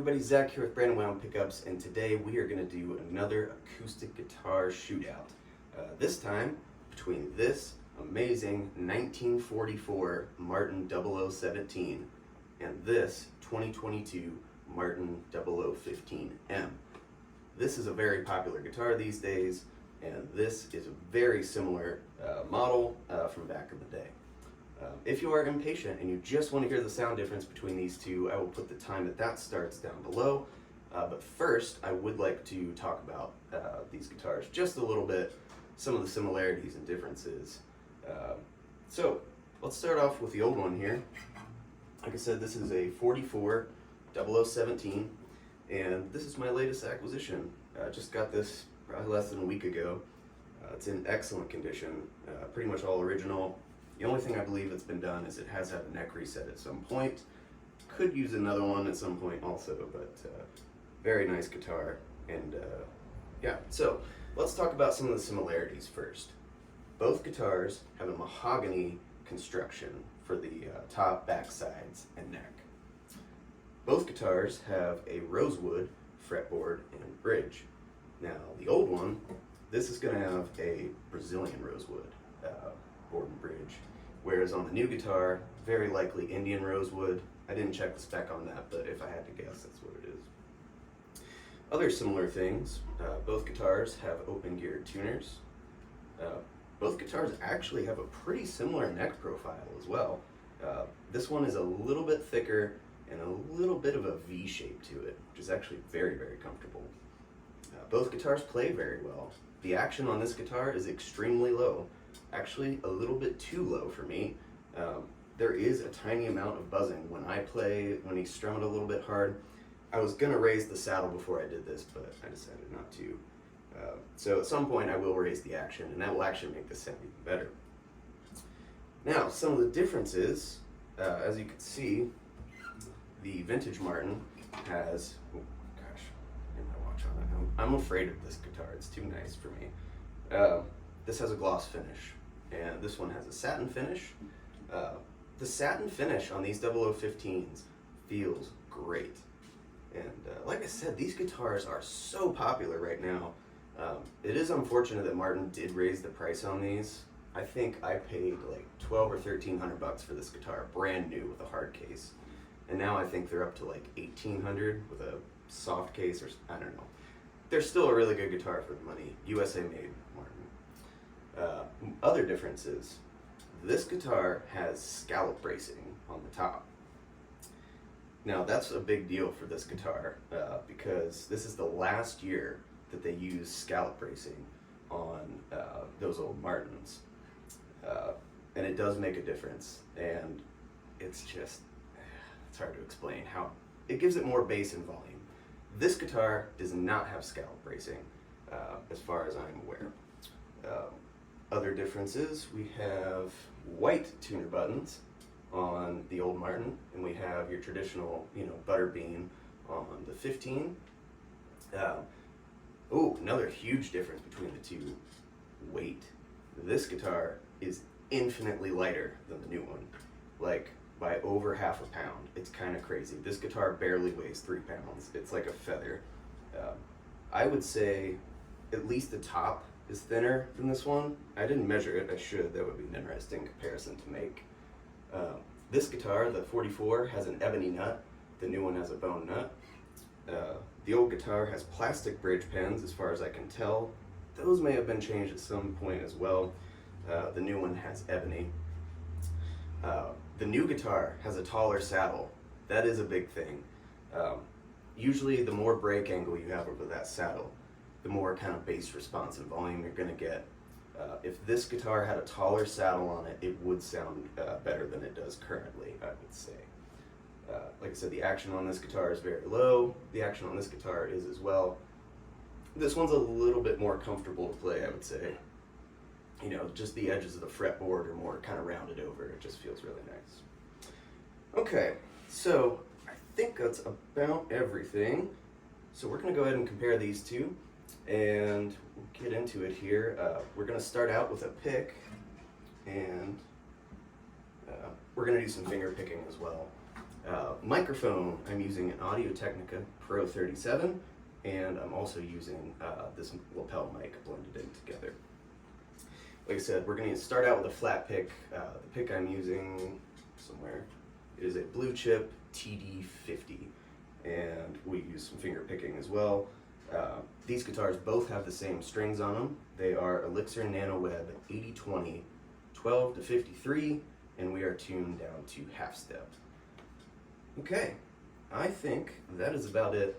everybody, Zach here with Brandon Wound Pickups, and today we are going to do another acoustic guitar shootout. This time between this amazing 1944 Martin 0017 and this 2022 Martin 0015M. This is a very popular guitar these days, and this is a very similar model from back in the day. If you are impatient and you just want to hear the sound difference between these two, I will put the time that starts down below. But first, I would like to talk about these guitars just a little bit, some of the similarities and differences. So let's start off with the old one here. Like I said, this is a 44 0017, and this is my latest acquisition. Just got this probably less than a week ago. It's in excellent condition, pretty much all original. The only thing I believe that's been done is it has had a neck reset at some point. Could use another one at some point also, but very nice guitar. And yeah, so let's talk about some of the similarities first. Both guitars have a mahogany construction for the top, back sides, and neck. Both guitars have a rosewood fretboard and bridge. Now, the old one, this is going to have a Brazilian rosewood board and bridge, whereas on the new guitar, very likely Indian rosewood. I didn't check the spec on that, but if I had to guess, that's what it is. Other similar things, both guitars have open geared tuners. Both guitars actually have a pretty similar neck profile as well. This one is a little bit thicker and a little bit of a V shape to it, which is actually very, very comfortable. Both guitars play very well. The action on this guitar is extremely low, actually a little bit too low for me. There is a tiny amount of buzzing when I play, when you strum it a little bit hard. I was gonna raise the saddle before I did this, but I decided not to. So at some point I will raise the action, and that will actually make this sound even better. Now, some of the differences, as you can see, the vintage Martin has, oh gosh, get my watch on it. I'm afraid of this guitar, it's too nice for me. This has a gloss finish, and this one has a satin finish. The satin finish on these 0015s feels great. And like I said, these guitars are so popular right now. It is unfortunate that Martin did raise the price on these. I think I paid like $1,200 or $1,300 for this guitar, brand new with a hard case. And now I think they're up to like $1,800 with a soft case, or I don't know. They're still a really good guitar for the money. USA made, Martin. Other differences, this guitar has scallop bracing on the top. Now that's a big deal for this guitar because this is the last year that they used scallop bracing on those old Martins. And it does make a difference, and it's just, it's hard to explain how, it gives it more bass and volume. This guitar does not have scallop bracing as far as I'm aware. Other differences, we have white tuner buttons on the old Martin, and we have your traditional, butter bean on the 15. Oh, another huge difference between the two, weight. This guitar is infinitely lighter than the new one, like by over half a pound. It's kind of crazy. This guitar barely weighs 3 pounds. It's like a feather. I would say at least the top is thinner than this one. I didn't measure it, I should. That would be an interesting comparison to make. This guitar, the 44, has an ebony nut. The new one has a bone nut. The old guitar has plastic bridge pins, as far as I can tell. Those may have been changed at some point as well. The new one has ebony. The new guitar has a taller saddle. That is a big thing. Usually the more break angle you have over that saddle, the more kind of bass response and volume you're gonna get. If this guitar had a taller saddle on it, it would sound better than it does currently, I would say. Like I said, the action on this guitar is very low. The action on this guitar is as well. This one's a little bit more comfortable to play, I would say. Just the edges of the fretboard are more kind of rounded over. It just feels really nice. Okay, so I think that's about everything. So we're gonna go ahead and compare these two, and we'll get into it here. We're gonna start out with a pick, and we're gonna do some finger picking as well. Microphone, I'm using an Audio-Technica Pro 37, and I'm also using this lapel mic blended in together. Like I said, we're going to start out with a flat pick. The pick I'm using somewhere is a Blue Chip TD50, and we use some finger picking as well. These guitars both have the same strings on them. They are Elixir NanoWeb 8020 12 to 53, and we are tuned down to half step. Okay, I think that is about it.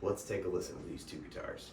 Let's take a listen to these two guitars.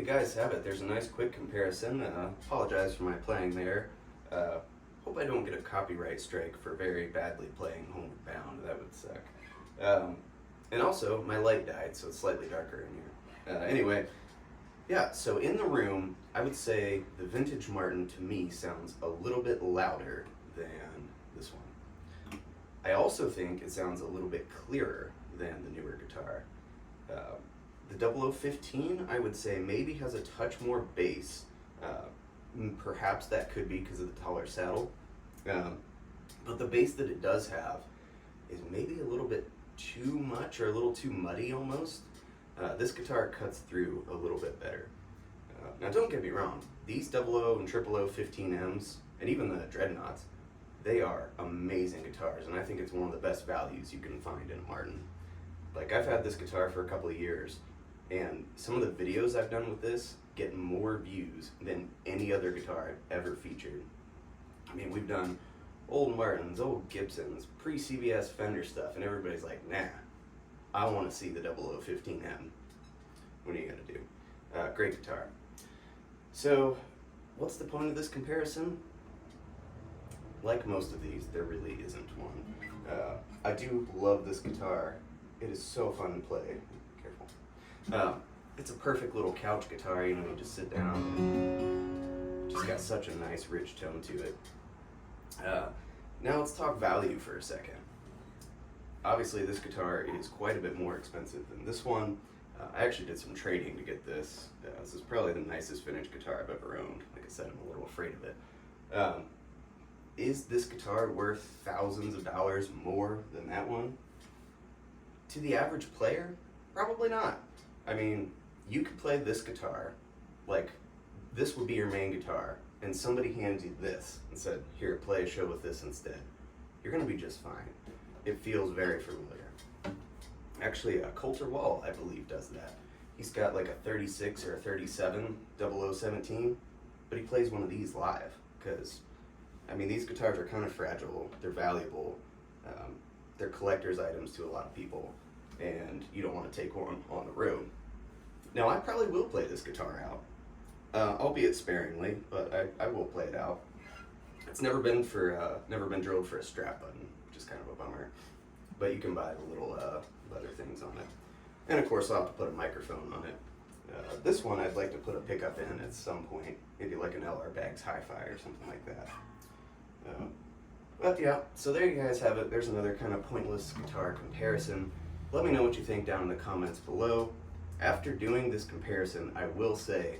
Guys have it. There's a nice quick comparison. Apologize for my playing there. Hope I don't get a copyright strike for very badly playing Homeward Bound. That would suck. And also, my light died, so it's slightly darker in here. Anyway, Yeah, so in the room, I would say the vintage Martin to me sounds a little bit louder than this one. I also think it sounds a little bit clearer than the newer guitar. The 0015, I would say, maybe has a touch more bass. Perhaps that could be because of the taller saddle. But the bass that it does have is maybe a little bit too much or a little too muddy almost. This guitar cuts through a little bit better. Now don't get me wrong, these 00 and 0015Ms, and even the Dreadnoughts, they are amazing guitars, and I think it's one of the best values you can find in a Martin. Like, I've had this guitar for a couple of years, and some of the videos I've done with this get more views than any other guitar I've ever featured. I mean, we've done old Martins, old Gibsons, pre-CBS Fender stuff, and everybody's like, nah, I want to see the 0015M. What are you going to do? Great guitar. So, what's the point of this comparison? Like most of these, there really isn't one. I do love this guitar. It is so fun to play. Careful. It's a perfect little couch guitar, you know, you just sit down and just got such a nice rich tone to it. Now let's talk value for a second. Obviously this guitar is quite a bit more expensive than this one. I actually did some trading to get this. This is probably the nicest vintage guitar I've ever owned. Like I said, I'm a little afraid of it. Is this guitar worth thousands of dollars more than that one? To the average player, probably not. I mean, you could play this guitar, like this would be your main guitar, and somebody hands you this and said, here, play a show with this instead. You're gonna be just fine. It feels very familiar. Actually, Coulter Wall, I believe, does that. He's got like a 36 or a 37 0017, but he plays one of these live, because, I mean, these guitars are kind of fragile, they're valuable, they're collector's items to a lot of people, and you don't want to take one on the road. Now, I probably will play this guitar out, albeit sparingly, but I will play it out. It's never been drilled for a strap button, which is kind of a bummer, but you can buy the little leather things on it. And of course, I'll have to put a microphone on it. This one, I'd like to put a pickup in at some point, maybe like an LR Baggs Hi-Fi or something like that. But yeah, so there you guys have it. There's another kind of pointless guitar comparison. Let me know what you think down in the comments below. After doing this comparison, I will say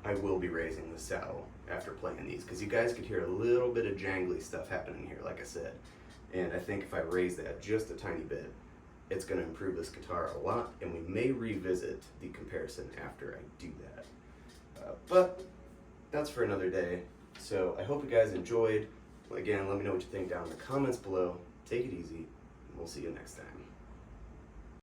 I will be raising the saddle after playing these, because you guys could hear a little bit of jangly stuff happening here, like I said. And I think if I raise that just a tiny bit, it's going to improve this guitar a lot, and we may revisit the comparison after I do that. But that's for another day. So I hope you guys enjoyed. Again, let me know what you think down in the comments below. Take it easy, and we'll see you next time.